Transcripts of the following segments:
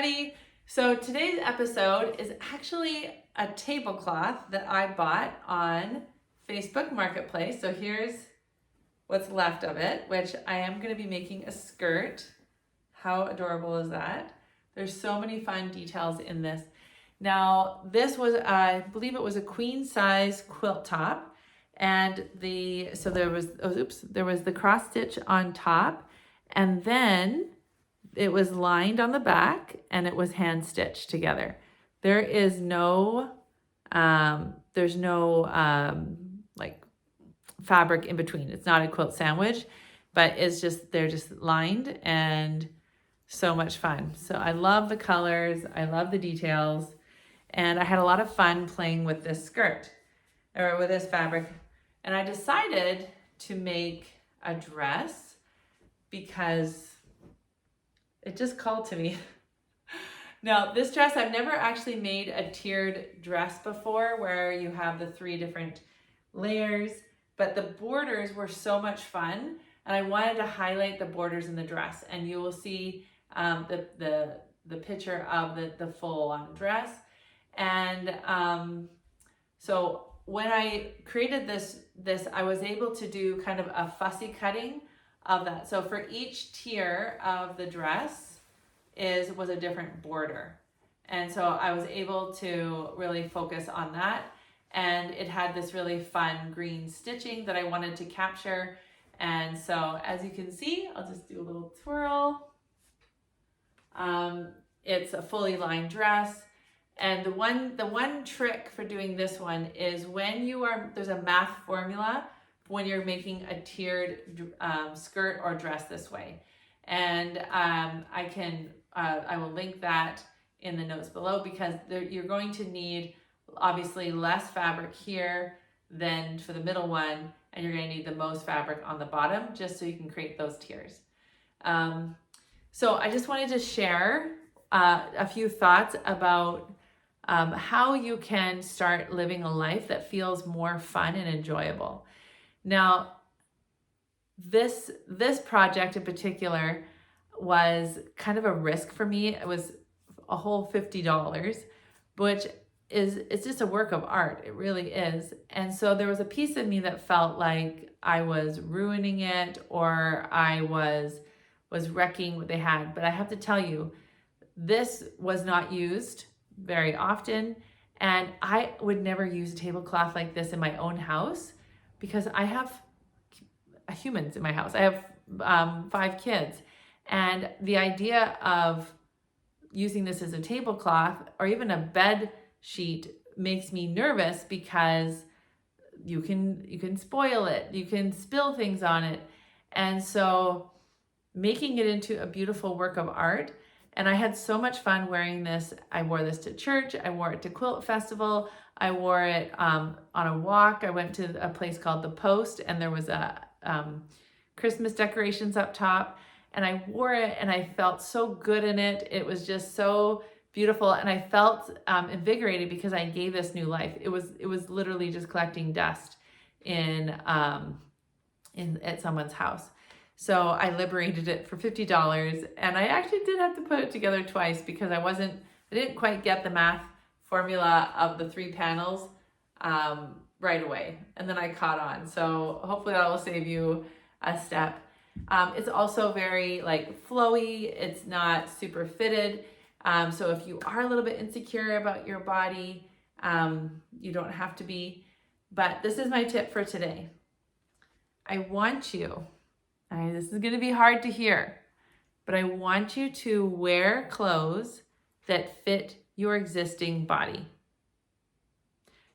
everybody. So today's episode is actually a tablecloth that I bought on Facebook Marketplace. So here's what's left of it, which I am going to be making a skirt. How adorable is that? There's so many fun details in this. Now, this was, I believe it was a queen size quilt top, and there was the cross stitch on top, and then it was lined on the back and it was hand stitched together. There is no, there's no like fabric in between. It's not a quilt sandwich, but they're just lined, and so much fun. So I love the colors. I love the details. And I had a lot of fun playing with this skirt or with this fabric. And I decided to make a dress because it just called to me. Now, this dress, I've never actually made a tiered dress before where you have the 3 different layers, but the borders were so much fun, and I wanted to highlight the borders in the dress. And you will see the picture of the full-on dress. And so when I created this, I was able to do kind of a fussy cutting of that. So for each tier of the dress was a different border. And so I was able to really focus on that. And it had this really fun green stitching that I wanted to capture. And so as you can see, I'll just do a little twirl. It's a fully lined dress. And the one trick for doing this one is there's a math formula when you're making a tiered skirt or dress this way. And I will link that in the notes below, because you're going to need obviously less fabric here than for the middle one, and you're going to need the most fabric on the bottom just so you can create those tiers. So I just wanted to share a few thoughts about how you can start living a life that feels more fun and enjoyable. Now, this project in particular was kind of a risk for me. It was a whole $50, which it's just a work of art. It really is. And so there was a piece of me that felt like I was ruining it, or I was wrecking what they had. But I have to tell you, this was not used very often, and I would never use a tablecloth like this in my own house because I have humans in my house. I have 5 kids, and the idea of using this as a tablecloth or even a bed sheet makes me nervous, because you can spoil it, you can spill things on it. And so making it into a beautiful work of art. And I had so much fun wearing this. I wore this to church. I wore it to Quilt Festival. I wore it on a walk. I went to a place called The Post, and there was a Christmas decorations up top. And I wore it, and I felt so good in it. It was just so beautiful, and I felt invigorated because I gave this new life. It was literally just collecting dust at someone's house. So I liberated it for $50, and I actually did have to put it together twice because I didn't quite get the math formula of the 3 panels right away, and then I caught on. So hopefully that will save you a step. It's also very flowy. It's not super fitted. So if you are a little bit insecure about your body, you don't have to be. But this is my tip for today. I want you, this is going to be hard to hear, but I want you to wear clothes that fit your existing body.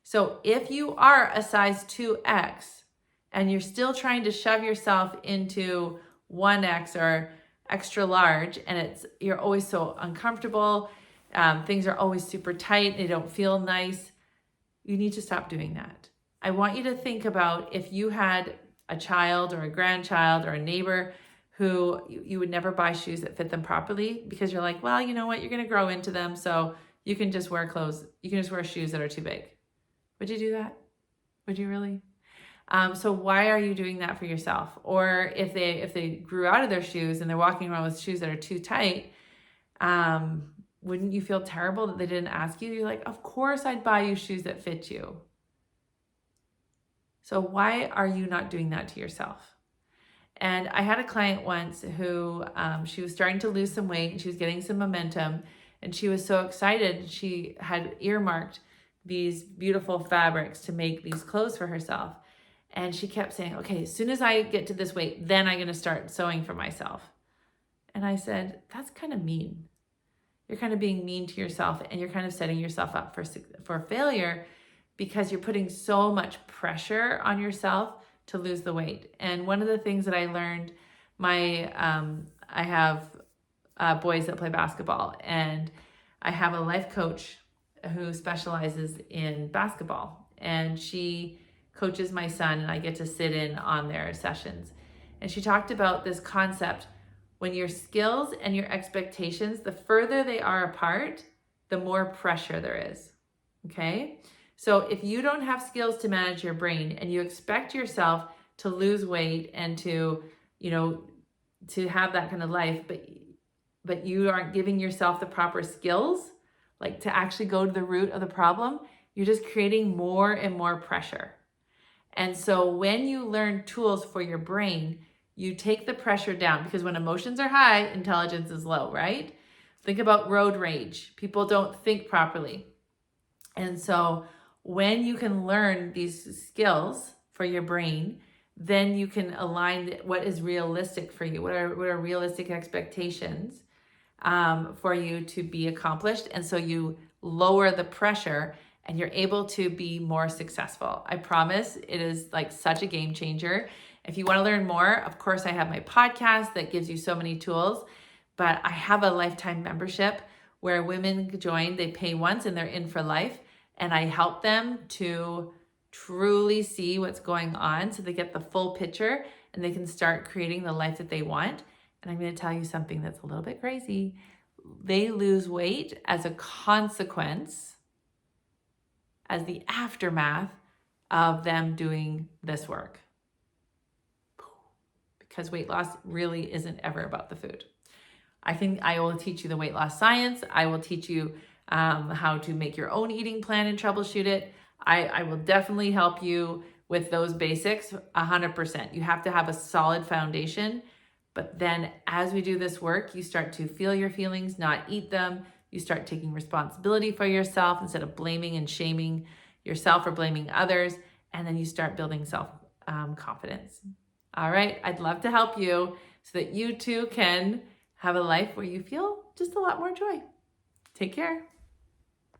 So if you are a size 2X and you're still trying to shove yourself into 1X or extra large, and you're always so uncomfortable, things are always super tight, they don't feel nice, you need to stop doing that. I want you to think about if you had a child or a grandchild or a neighbor who you would never buy shoes that fit them properly because you're like, well, you know what, you're going to grow into them, so you can just wear shoes that are too big. Would you do that? Would you really? So why are you doing that for yourself? Or if they grew out of their shoes and they're walking around with shoes that are too tight, wouldn't you feel terrible that they didn't ask you? You're like, of course I'd buy you shoes that fit you. So why are you not doing that to yourself? And I had a client once who she was starting to lose some weight and she was getting some momentum, and she was so excited. She had earmarked these beautiful fabrics to make these clothes for herself. And she kept saying, okay, as soon as I get to this weight, then I'm going to start sewing for myself. And I said, that's kind of mean. You're kind of being mean to yourself, and you're kind of setting yourself up for failure, because you're putting so much pressure on yourself to lose the weight. And one of the things that I learned, I have boys that play basketball, and I have a life coach who specializes in basketball, and she coaches my son, and I get to sit in on their sessions. And she talked about this concept: when your skills and your expectations, the further they are apart, the more pressure there is, okay? So if you don't have skills to manage your brain, and you expect yourself to lose weight and to, to have that kind of life, but you aren't giving yourself the proper skills, like to actually go to the root of the problem, you're just creating more and more pressure. And so when you learn tools for your brain, you take the pressure down, because when emotions are high, intelligence is low, right? Think about road rage. People don't think properly. And so when you can learn these skills for your brain, then you can align what is realistic for you. What are realistic expectations for you to be accomplished? And so you lower the pressure, and you're able to be more successful. I promise it is like such a game changer. If you want to learn more, of course, I have my podcast that gives you so many tools, but I have a lifetime membership where women join, they pay once and they're in for life. And I help them to truly see what's going on so they get the full picture and they can start creating the life that they want. And I'm going to tell you something that's a little bit crazy. They lose weight as a consequence, as the aftermath of them doing this work. Because weight loss really isn't ever about the food. I think I will teach you the weight loss science. I will teach you how to make your own eating plan and troubleshoot it. I will definitely help you with those basics 100%. You have to have a solid foundation. But then as we do this work, you start to feel your feelings, not eat them. You start taking responsibility for yourself instead of blaming and shaming yourself or blaming others. And then you start building self-confidence. All right, I'd love to help you so that you too can have a life where you feel just a lot more joy. Take care.